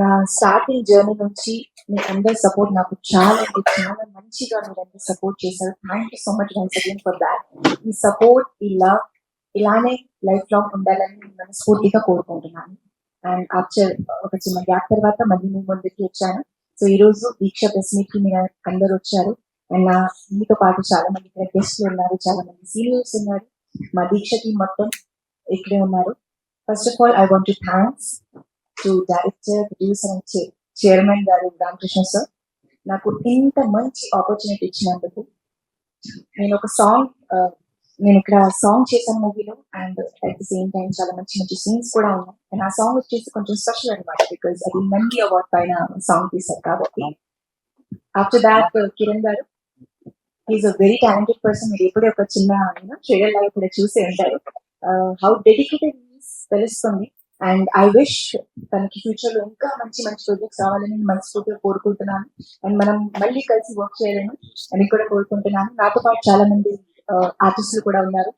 నా starting journey నుంచి మీ అందరి సపోర్ట్ నాకు చాలా అంటే చాలా మంచిగా మీరు సపోర్ట్ చేశారు. Thank you so much once again for that. ఈ సపోర్ట్, ఈ లవ్ ఇలానే లైఫ్ లాంగ్ ఉండాలని నేను మనస్ఫూర్తిగా కోరుకుంటున్నాను. అండ్ ఆఫ్టర్ ఒక చిన్న గ్యాప్ తర్వాత మళ్ళీ మీ ముందుకి వచ్చాను. సో ఈ రోజు దీక్ష ప్రెస్ మీట్ కి మీరు అందరు వచ్చారు. అండ్ నా మీతో పాటు చాలా మంది ఇక్కడ గెస్ట్లు ఉన్నారు, చాలా మంది సీనియర్స్ ఉన్నారు. మా దీక్ష టీం మొత్తం ఇక్కడే ఉన్నారు. First of all I want to thanks to director, producer and chairman గారు రామకృష్ణ సార్, నాకు ఇంత మంచి ఆపర్చునిటీ ఇచ్చినందుకు. నేను ఒక సాంగ్ నేను ఇక్కడ సాంగ్ చేశాను మూవీలో, and at the same time చాలా మంచి మంచి సీన్స్ కూడా ఉన్నాయి. అండ్ ఆ సాంగ్ వచ్చేసి కొంచెం స్పెషల్ అనమాట, బికాస్ అది నంది అవార్డ్ పైన సాంగ్ తీశారు కాబట్టి. ఆఫ్టర్ దాట్ కిరణ్ గారు, is a very talented person. మీరు ఎప్పుడే ఒక చిన్న ట్రైలర్ లాగా కూడా చూసే ఉంటారు. హౌ డెడికేటెడ్ తెలుస్తుంది. అండ్ ఐ విష్ తనకి ఫ్యూచర్ లో ఇంకా మంచి మంచి ప్రాజెక్ట్స్ రావాలని మనస్ఫూర్తిగా కోరుకుంటున్నాను. అండ్ మనం మళ్ళీ కలిసి వర్క్ చేయాలని అని కూడా కోరుకుంటున్నాను. నాతో పాటు చాలా మంది ఆర్టిస్టులు కూడా ఉన్నారు.